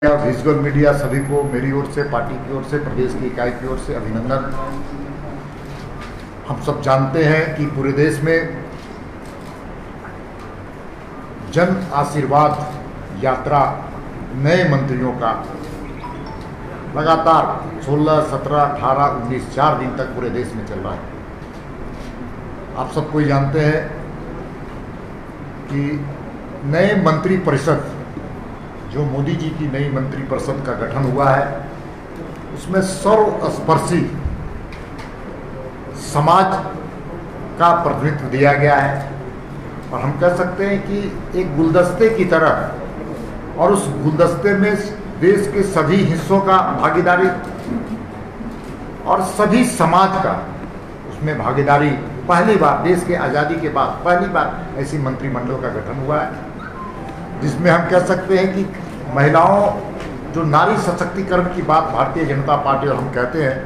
Visual media सभी को मेरी ओर से, पार्टी की ओर से, प्रदेश की इकाई की ओर से अभिनंदन। हम सब जानते हैं कि पूरे देश में जन आशीर्वाद यात्रा नए मंत्रियों का लगातार 16, 17, 18, 19 4 दिन तक पूरे देश में चल रहा है। आप सब कोई जानते हैं कि नए मंत्री परिषद जो मोदी जी की नई मंत्री परिषद का गठन हुआ है, उसमें सर्वस्पर्शी समाज का प्रतिनिधित्व दिया गया है। और हम कह सकते हैं कि एक गुलदस्ते की तरह, और उस गुलदस्ते में देश के सभी हिस्सों का भागीदारी और सभी समाज का उसमें भागीदारी, पहली बार देश के आज़ादी के बाद पहली बार ऐसी मंत्रिमंडल का गठन हुआ है, जिसमें हम कह सकते हैं कि महिलाओं, जो नारी सशक्तिकरण की बात भारतीय जनता पार्टी और हम कहते हैं,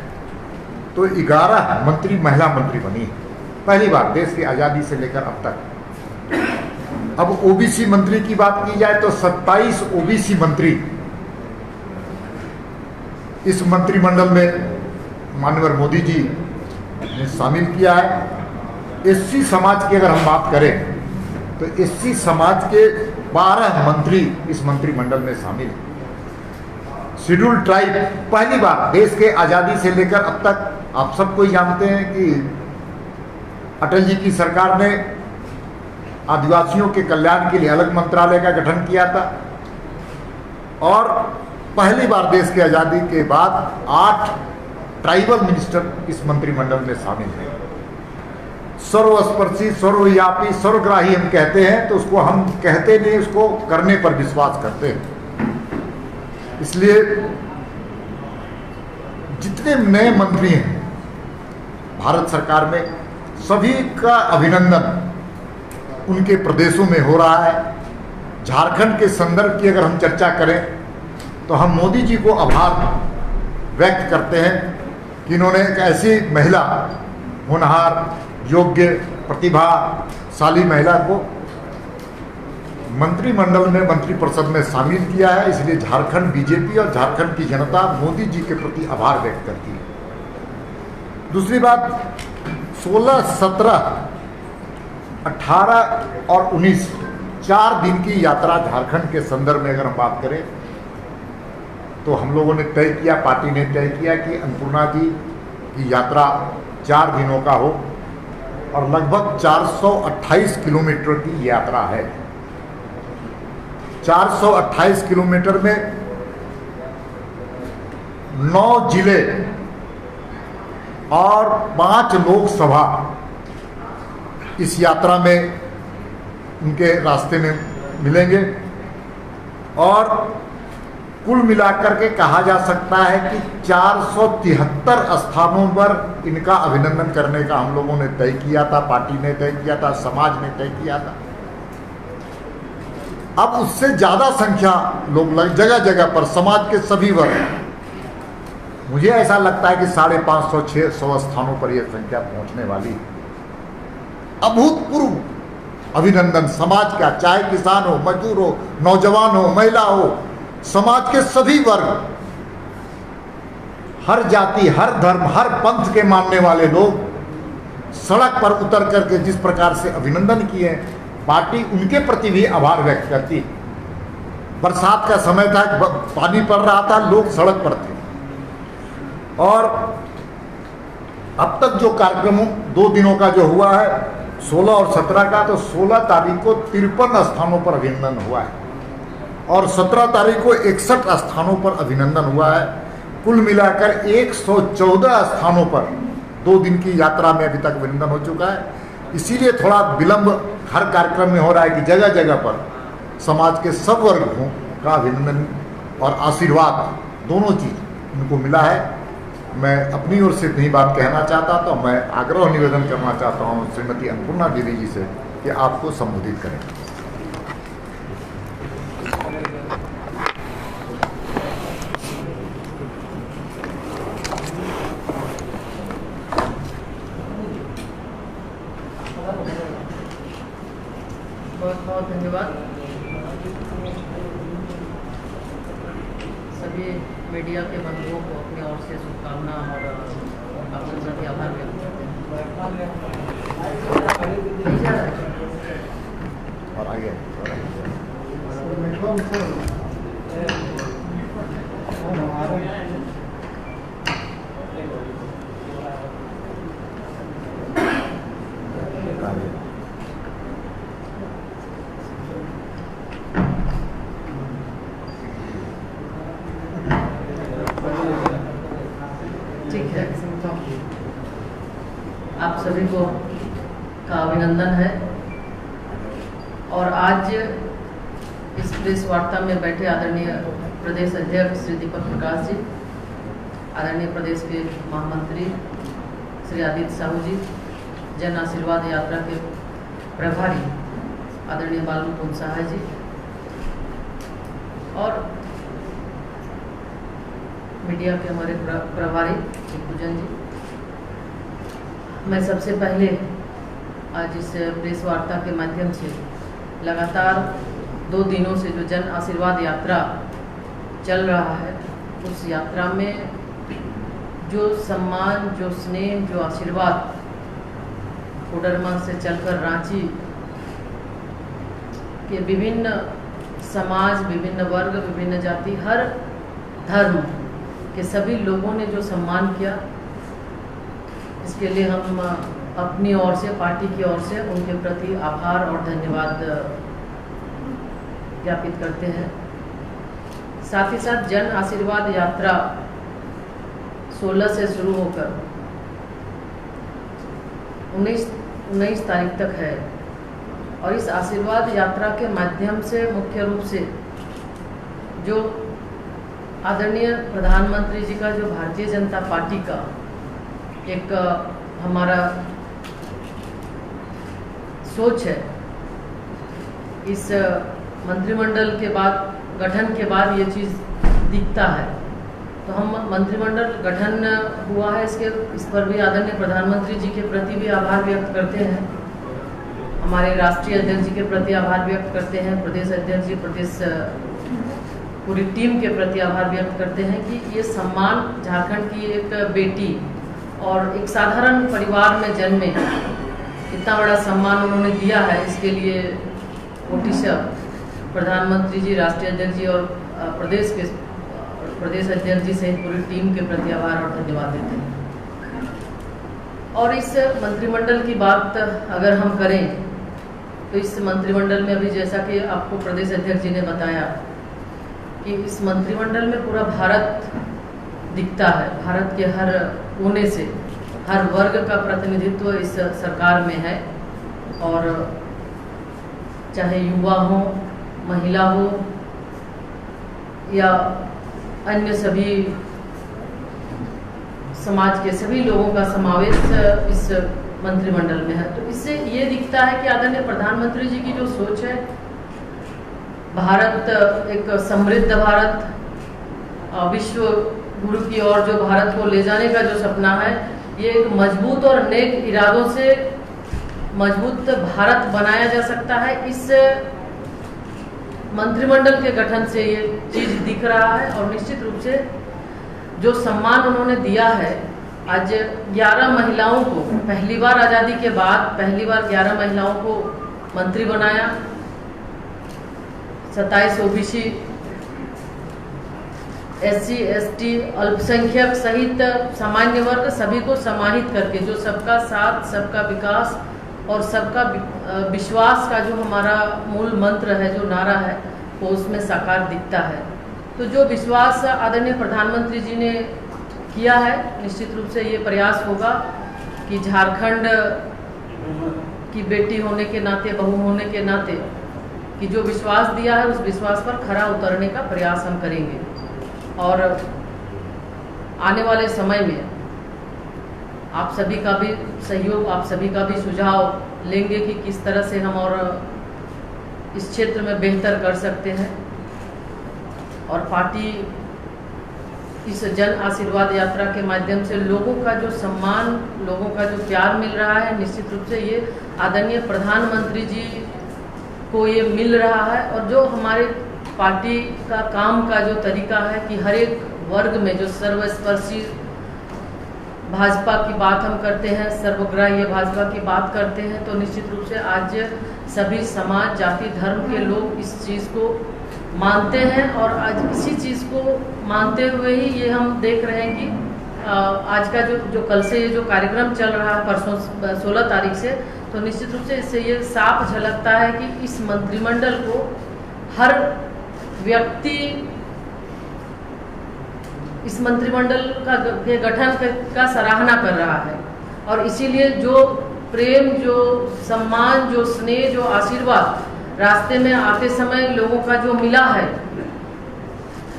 तो 11 मंत्री महिला मंत्री बनी, पहली बार देश की आज़ादी से लेकर अब तक। अब ओबीसी मंत्री की बात की जाए तो 27 ओबीसी मंत्री इस मंत्रिमंडल में माननीय मोदी जी ने शामिल किया है। एससी समाज की अगर हम बात करें तो एससी समाज के 12 मंत्री इस मंत्रिमंडल में शामिल हैं। शेड्यूल ट्राइब पहली बार देश के आज़ादी से लेकर अब तक, आप सब कोई जानते हैं कि अटल जी की सरकार ने आदिवासियों के कल्याण के लिए अलग मंत्रालय का गठन किया था, और पहली बार देश की आज़ादी के बाद 8 ट्राइबल मिनिस्टर इस मंत्रिमंडल में शामिल हैं। सर्वस्पर्शी, सर्वव्यापी, सर्वग्राही हम कहते हैं, तो उसको हम कहते नहीं, उसको करने पर विश्वास करते हैं। इसलिए जितने नए मंत्री हैं भारत सरकार में, सभी का अभिनंदन उनके प्रदेशों में हो रहा है। झारखंड के संदर्भ की अगर हम चर्चा करें तो हम मोदी जी को आभार व्यक्त करते हैं कि इन्होंने एक ऐसी महिला, होनहार, योग्य, प्रतिभाशाली महिला को मंत्रिमंडल में, मंत्रिपरिषद में शामिल किया है। इसलिए झारखंड बीजेपी और झारखंड की जनता मोदी जी के प्रति आभार व्यक्त करती है। दूसरी बात, 16, 17, 18 और 19 4 दिन की यात्रा झारखंड के संदर्भ में अगर हम बात करें तो हम लोगों ने तय किया, पार्टी ने तय किया कि अन्नपूर्णा जी की यात्रा 4 दिनों का हो, और लगभग 428 किलोमीटर की यात्रा है। 428 किलोमीटर में 9 जिले और 5 लोकसभा इस यात्रा में उनके रास्ते में मिलेंगे, और कुल मिलाकर के कहा जा सकता है कि 473 स्थानों पर इनका अभिनंदन करने का हम लोगों ने तय किया था, पार्टी ने तय किया था, समाज ने तय किया था। अब उससे ज़्यादा संख्या लोग जगह जगह पर, समाज के सभी वर्ग, मुझे ऐसा लगता है कि 550, 600 स्थानों पर यह संख्या पहुंचने वाली। अभूतपूर्व अभिनंदन समाज का, चाहे किसान हो, मजदूर हो, नौजवान हो, महिला हो, समाज के सभी वर्ग, हर जाति, हर धर्म, हर पंथ के मानने वाले लोग सड़क पर उतर करके जिस प्रकार से अभिनंदन किए, पार्टी उनके प्रति भी आभार व्यक्त करती। बरसात का समय था, पानी पड़ रहा था, लोग सड़क पर थे, और अब तक जो कार्यक्रम 2 दिनों का जो हुआ है, 16 और 17 का, तो 16 तारीख को 53 स्थानों पर अभिनंदन हुआ है, और 17 तारीख को 61 स्थानों पर अभिनंदन हुआ है। कुल मिलाकर 114 स्थानों पर 2 दिन की यात्रा में अभी तक अभिनंदन हो चुका है। इसीलिए थोड़ा विलंब हर कार्यक्रम में हो रहा है कि जगह जगह पर समाज के सब वर्गों का अभिनंदन और आशीर्वाद, दोनों चीज़ उनको मिला है। मैं अपनी ओर से इतनी बात कहना चाहता, तो मैं आग्रह निवेदन करना चाहता हूँ श्रीमती अन्नपूर्णा देवी जी से कि आपको संबोधित करें। बहुत बहुत धन्यवाद। सभी मीडिया के बंधुओं को अपनी ओर से शुभकामना और अपने प्रति आभार व्यक्त करते हैं। और आगे ठीक है, आप सभी को का अभिनंदन है। और आज इस प्रेस वार्ता में बैठे आदरणीय प्रदेश अध्यक्ष श्री दीपक प्रकाश जी, आदरणीय प्रदेश के महामंत्री श्री आदित्य साहू जी, जन आशीर्वाद यात्रा के प्रभारी आदरणीय बालू कुंज सहाय जी, और मीडिया के हमारे प्रभारी पूजन जी। मैं सबसे पहले आज इस प्रेस वार्ता के माध्यम से लगातार 2 दिनों से जो जन आशीर्वाद यात्रा चल रहा है, उस यात्रा में जो सम्मान, जो स्नेह, जो आशीर्वाद कोडरमा से चलकर रांची के विभिन्न समाज, विभिन्न वर्ग, विभिन्न जाति, हर धर्म के सभी लोगों ने जो सम्मान किया, इसके लिए हम अपनी ओर से, पार्टी की ओर से उनके प्रति आभार और धन्यवाद ज्ञापित करते हैं। साथ ही साथ जन आशीर्वाद यात्रा 16 से शुरू होकर 19 तारीख तक है, और इस आशीर्वाद यात्रा के माध्यम से मुख्य रूप से जो आदरणीय प्रधानमंत्री जी का, जो भारतीय जनता पार्टी का एक हमारा सोच है, इस मंत्रिमंडल के बाद, गठन के बाद ये चीज़ दिखता है। तो हम मंत्रिमंडल गठन हुआ है, इस पर भी आदरणीय प्रधानमंत्री जी के प्रति भी आभार व्यक्त करते हैं, हमारे राष्ट्रीय अध्यक्ष जी के प्रति आभार व्यक्त करते हैं, प्रदेश अध्यक्ष जी, प्रदेश पूरी टीम के प्रति आभार व्यक्त करते हैं कि ये सम्मान झारखंड की एक बेटी और एक साधारण परिवार में जन्मे इतना बड़ा सम्मान उन्होंने दिया है। इसके लिए कोटिशा प्रधानमंत्री जी, राष्ट्रीय अध्यक्ष जी और प्रदेश अध्यक्ष जी सहित पूरी टीम के प्रति आभार और धन्यवाद देते हैं। और इस मंत्रिमंडल की बात अगर हम करें तो इस मंत्रिमंडल में अभी जैसा कि आपको प्रदेश अध्यक्ष जी ने बताया कि इस मंत्रिमंडल में पूरा भारत दिखता है, भारत के हर कोने से, हर वर्ग का प्रतिनिधित्व इस सरकार में है। और चाहे युवा हो, महिला हो या अन्य सभी समाज के सभी लोगों का समावेश इस मंत्रिमंडल में है। तो इससे ये दिखता है कि आदरणीय प्रधानमंत्री जी की जो सोच है, भारत एक समृद्ध भारत, विश्व गुरु की ओर जो भारत को ले जाने का जो सपना है, ये एक मजबूत और नेक इरादों से मजबूत भारत बनाया जा सकता है। इस मंत्रिमंडल के गठन से ये चीज दिख रहा है। और निश्चित रूप से जो सम्मान उन्होंने दिया है, आज 11 महिलाओं को पहली बार आज़ादी के बाद पहली बार 11 महिलाओं को मंत्री बनाया, 27 ओबीसी, SC ST, अल्पसंख्यक सहित सामान्य वर्ग सभी को समाहित करके, जो सबका साथ, सबका विकास और सबका विश्वास का जो हमारा मूल मंत्र है, जो नारा है, वो उसमें साकार दिखता है। तो जो विश्वास आदरणीय प्रधानमंत्री जी ने किया है, निश्चित रूप से ये प्रयास होगा कि झारखंड की बेटी होने के नाते, बहू होने के नाते, कि जो विश्वास दिया है उस विश्वास पर खरा उतरने का प्रयास हम करेंगे। और आने वाले समय में आप सभी का भी सहयोग, आप सभी का भी सुझाव लेंगे कि किस तरह से हम और इस क्षेत्र में बेहतर कर सकते हैं। और पार्टी इस जन आशीर्वाद यात्रा के माध्यम से लोगों का जो सम्मान, लोगों का जो प्यार मिल रहा है, निश्चित रूप से ये आदरणीय प्रधानमंत्री जी को ये मिल रहा है। और जो हमारे पार्टी का काम का जो तरीका है कि हर एक वर्ग में जो सर्वस्पर्शी भाजपा की बात हम करते हैं, सर्वग्राह्य भाजपा की बात करते हैं, तो निश्चित रूप से आज सभी समाज, जाति, धर्म के लोग इस चीज़ को मानते हैं। और आज इसी चीज़ को मानते हुए ही ये हम देख रहे हैं कि आज का जो कल से ये जो कार्यक्रम चल रहा है, परसों 16 तारीख से, तो निश्चित रूप से इससे ये साफ झलकता है कि इस मंत्रिमंडल को हर व्यक्ति इस मंत्रिमंडल के गठन का सराहना कर रहा है। और इसीलिए जो प्रेम, जो सम्मान, जो स्नेह, जो आशीर्वाद रास्ते में आते समय लोगों का जो मिला है,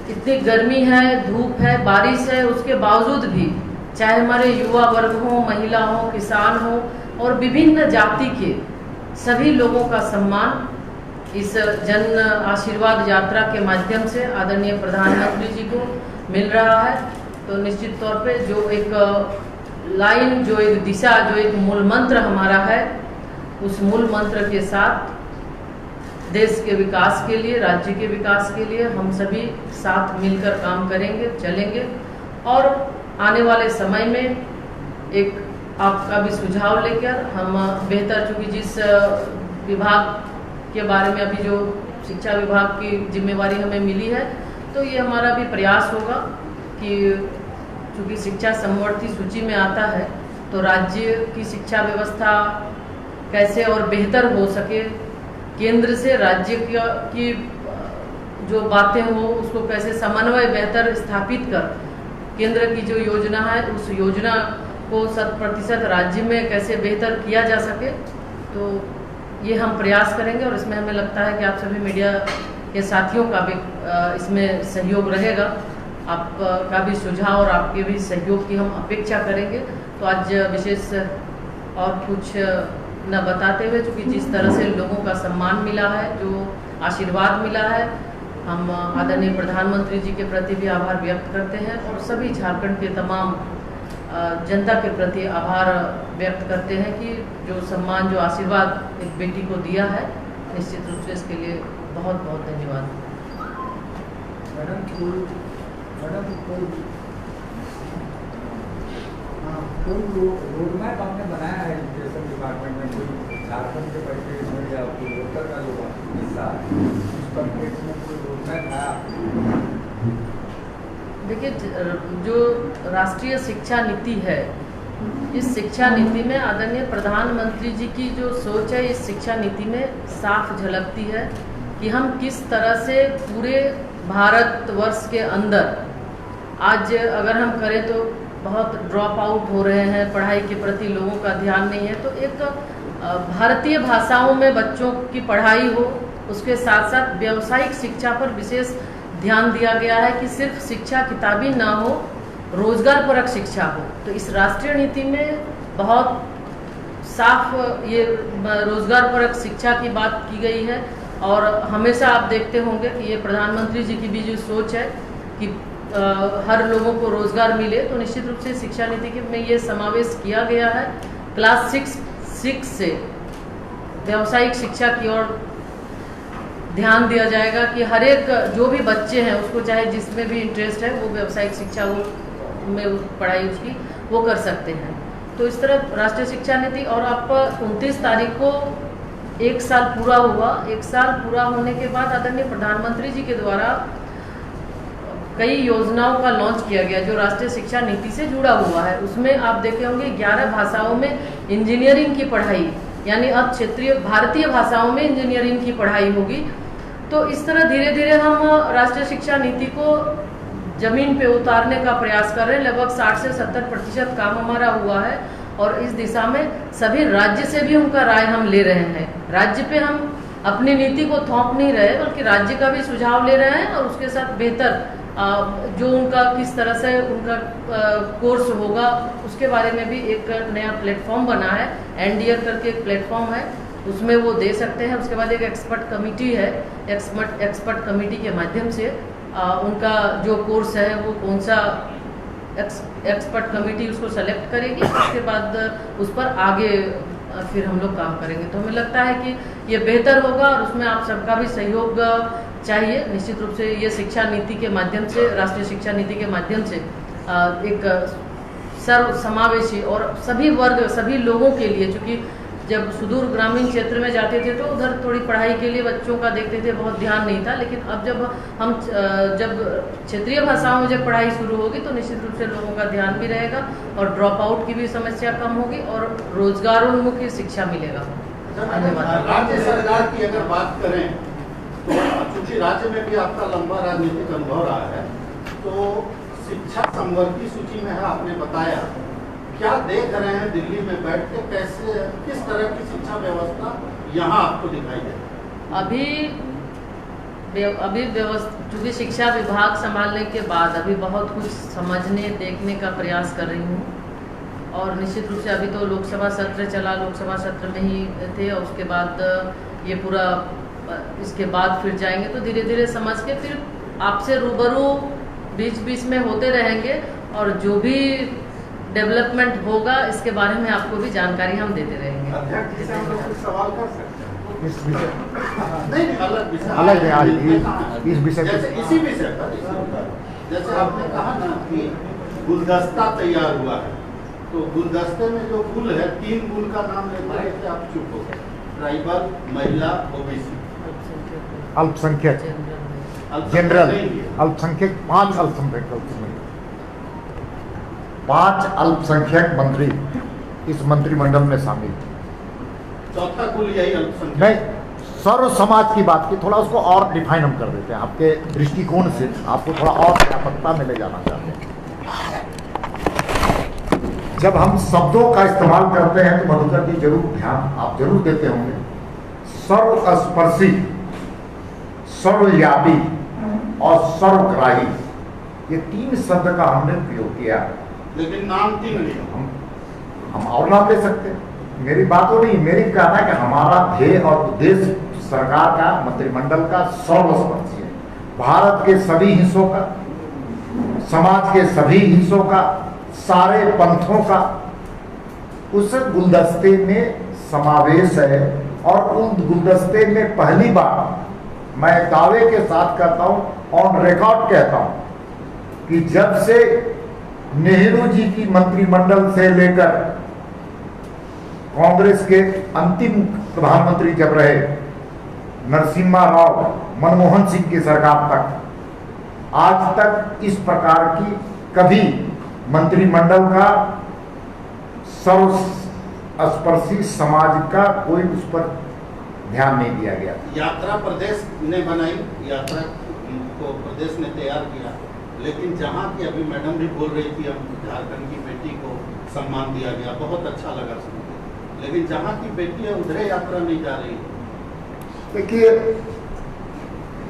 इतनी गर्मी है, धूप है, बारिश है, उसके बावजूद भी चाहे हमारे युवा वर्ग हो, महिला हो, किसान हो और विभिन्न जाति के सभी लोगों का सम्मान इस जन आशीर्वाद यात्रा के माध्यम से आदरणीय प्रधानमंत्री जी को मिल रहा है। तो निश्चित तौर पे जो एक लाइन, जो एक दिशा, जो एक मूल मंत्र हमारा है, उस मूल मंत्र के साथ देश के विकास के लिए, राज्य के विकास के लिए हम सभी साथ मिलकर काम करेंगे, चलेंगे। और आने वाले समय में एक आपका भी सुझाव लेकर हम बेहतर, चूँकि जिस विभाग के बारे में अभी जो शिक्षा विभाग की जिम्मेवारी हमें मिली है, तो ये हमारा भी प्रयास होगा कि चूँकि शिक्षा समवर्ती सूची में आता है, तो राज्य की शिक्षा व्यवस्था कैसे और बेहतर हो सके, केंद्र से राज्य की जो बातें हो उसको कैसे समन्वय बेहतर स्थापित कर केंद्र की जो योजना है उस योजना को 100% राज्य में कैसे बेहतर किया जा सके, तो ये हम प्रयास करेंगे। और इसमें हमें लगता है कि आप सभी मीडिया के साथियों का भी इसमें सहयोग रहेगा, आपका भी सुझाव और आपके भी सहयोग की हम अपेक्षा करेंगे। तो आज विशेष और कुछ न बताते हुए, चूँकि जिस तरह से लोगों का सम्मान मिला है, जो आशीर्वाद मिला है, हम आदरणीय प्रधानमंत्री जी के प्रति भी आभार व्यक्त करते हैं और सभी झारखंड के तमाम जनता के प्रति आभार व्यक्त करते हैं कि जो सम्मान, जो आशीर्वाद एक बेटी को दिया है, निश्चित रूप से इसके लिए बहुत बहुत धन्यवाद। कोई रोड मैप आपने बनाया है एजुकेशन डिपार्टमेंट में, कोई झारखंड के परिपेक्ष में या पूर्वोत्तर का जो हिस्सा है उस परिपेक्ष में कोई रोड मैप है? देखिए, जो राष्ट्रीय शिक्षा नीति है, इस शिक्षा नीति में आदरणीय प्रधानमंत्री जी की जो सोच है, इस शिक्षा नीति में साफ झलकती है कि हम किस तरह से पूरे भारतवर्ष के अंदर आज अगर हम करें तो बहुत ड्रॉप आउट हो रहे हैं, पढ़ाई के प्रति लोगों का ध्यान नहीं है। तो एक भारतीय भाषाओं में बच्चों की पढ़ाई हो, उसके साथ साथ व्यावसायिक शिक्षा पर विशेष ध्यान दिया गया है कि सिर्फ शिक्षा किताबी ना हो, रोजगार परक शिक्षा हो। तो इस राष्ट्रीय नीति में बहुत साफ ये रोजगार परक शिक्षा की बात की गई है। और हमेशा आप देखते होंगे कि ये प्रधानमंत्री जी की भी जो सोच है कि हर लोगों को रोजगार मिले, तो निश्चित रूप से शिक्षा नीति में ये समावेश किया गया है। क्लास 6 से व्यावसायिक शिक्षा की ओर ध्यान दिया जाएगा कि हर एक जो भी बच्चे हैं उसको चाहे जिसमें भी इंटरेस्ट है वो व्यावसायिक शिक्षा में पढ़ाई उसकी वो कर सकते हैं। तो इस तरह राष्ट्रीय शिक्षा नीति, और अब 29 तारीख को 1 साल पूरा हुआ। 1 साल पूरा होने के बाद आदरणीय प्रधानमंत्री जी के द्वारा कई योजनाओं का लॉन्च किया गया जो राष्ट्रीय शिक्षा नीति से जुड़ा हुआ है। उसमें आप देखे होंगे 11 भाषाओं में इंजीनियरिंग की पढ़ाई, यानी अब क्षेत्रीय भारतीय भाषाओं में इंजीनियरिंग की पढ़ाई होगी। तो इस तरह धीरे धीरे हम राष्ट्रीय शिक्षा नीति को जमीन पे उतारने का प्रयास कर रहे हैं। लगभग 60 से 70% काम हमारा हुआ है और इस दिशा में सभी राज्य से भी उनका राय हम ले रहे हैं। राज्य पे हम अपनी नीति को थोप नहीं रहे, बल्कि राज्य का भी सुझाव ले रहे हैं और उसके साथ बेहतर जो उनका किस तरह से उनका कोर्स होगा उसके बारे में भी एक नया प्लेटफॉर्म बना है। एनडीआर करके एक प्लेटफॉर्म है, उसमें वो दे सकते हैं। उसके बाद एक एक्सपर्ट कमेटी है, एक्सपर्ट कमेटी के माध्यम से उनका जो कोर्स है वो कौन सा एक्सपर्ट कमेटी उसको सेलेक्ट करेगी, उसके बाद उस पर आगे फिर हम लोग काम करेंगे। तो हमें लगता है कि ये बेहतर होगा और उसमें आप सबका भी सहयोग चाहिए। निश्चित रूप से ये शिक्षा नीति के माध्यम से, राष्ट्रीय शिक्षा नीति के माध्यम से एक सर्व समावेशी और सभी वर्ग, सभी लोगों के लिए, चूँकि जब सुदूर ग्रामीण क्षेत्र में जाते थे तो उधर थोड़ी पढ़ाई के लिए बच्चों का देखते थे, बहुत ध्यान नहीं था, लेकिन अब जब क्षेत्रीय भाषाओं में जब पढ़ाई शुरू होगी तो निश्चित रूप से लोगों का ध्यान भी रहेगा और ड्रॉप आउट की भी समस्या कम होगी और रोजगारोन्मुखी शिक्षा मिलेगा। धन्यवाद। राज्य सरकार की अगर बात करें तो चूंकि राज्य में भी आपका लंबा राजनीतिक अनुभव रहा है, तो शिक्षा संवर्ग की सूची में है, आपने बताया, क्या देख रहे हैं दिल्ली में बैठ के, कैसे, किस तरह की शिक्षा व्यवस्था यहाँ आपको दिखाई दे? अभी व्यवस्था, चूँकि शिक्षा विभाग संभालने के बाद अभी बहुत कुछ समझने देखने का प्रयास कर रही हूँ और निश्चित रूप से अभी तो लोकसभा सत्र चला, लोकसभा सत्र में ही थे और उसके बाद ये पूरा, इसके बाद फिर जाएंगे तो धीरे धीरे समझ के फिर आपसे रूबरू बीच बीच में होते रहेंगे और जो भी डेवलपमेंट होगा इसके बारे में आपको भी जानकारी हम देते रहेंगे। अध्यक्ष जी से हम लोग कुछ सवाल कर सकते हैं? इस विषय नहीं, अलग विषय, अलग है आज इस विषय जैसे इसी विषय पर, जैसे आपने कहा ना कि गुलदस्ता तैयार हुआ है, तो गुलदस्ते में जो गुल है, 3 गुल का नाम लेते हैं, आप चुप हो गए, ट्राइबल, महिला, ओबीसी, अल्पसंख्यक, जनरल, अल्पसंख्यक, 5 अल्पसंख्यक, 5 अल्पसंख्यक मंत्री इस मंत्रिमंडल में शामिल। चौथा कुल यही अल्पसंख्यक नहीं, सर्व समाज की बात की, थोड़ा उसको और डिफाइन हम कर देते हैं, आपके दृष्टिकोण से आपको थोड़ा और व्यापकता में ले जाना चाहते हैं। जब हम शब्दों का इस्तेमाल करते हैं तो मधुकर जी जरूर ध्यान आप जरूर देते होंगे, सर्वस्पर्शी, सर्वव्यापी और सर्वग्राही, ये 3 शब्द का हमने प्रयोग किया, लेकिन नाम 3 नहीं। हम और नाम ले सकते हैं, मेरी बात वो नहीं, मेरी कहना है कि हमारा ध्येय और उद्देश्य सरकार का, मंत्रिमंडल का सर्वस्पर्शी है, भारत के सभी हिस्सों का, समाज के सभी हिस्सों का, सारे पंथों का उस गुलदस्ते में समावेश है। और उन गुलदस्ते में पहली बार मैं दावे के साथ कहता हूं, ऑन रिकॉर्ड कहता हूं कि जब से नेहरू जी की मंत्रिमंडल से लेकर कांग्रेस के अंतिम प्रधानमंत्री जब रहे नरसिम्हा राव, मनमोहन सिंह की सरकार तक, आज तक इस प्रकार की कभी मंत्रिमंडल का सर्वस्पर्शी समाज का कोई उस पर ध्यान नहीं दिया गया। यात्रा प्रदेश ने बनाई, यात्रा को प्रदेश ने तैयार किया, लेकिन जहाँ की अभी मैडम भी बोल रही थी, हम झारखंड की बेटी को सम्मान दिया गया, बहुत अच्छा लगा सुनकर, लेकिन जहाँ की बेटी है उधर यात्रा नहीं जा रही। देखिए,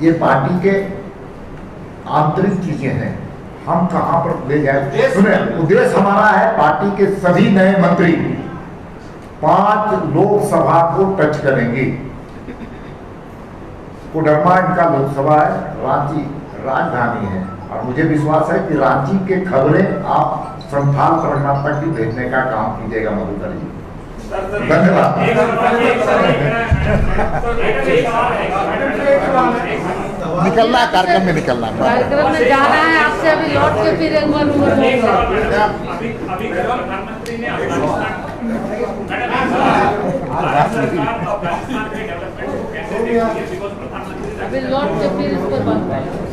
ये पार्टी के आंतरिक चीजें हैं, हम कहाँ पर ले जाए। सुने, उद्देश्य हमारा है पार्टी के सभी नए मंत्री 5 लोकसभा को टच करेंगे। कोडरमा इनका लोकसभा है, रांची राजधानी है, और मुझे विश्वास है कि रांची के खबरें आप संथाल परगना तक भी भेजने का काम कीजिएगा मधुकर जी। धन्यवाद। निकलना है, कार्यक्रम में निकलना है, कार्यक्रम में जाना है आपसे, अभी लौट के फिर एक बार अभी लौट के फिर इस पर बात करेंगे।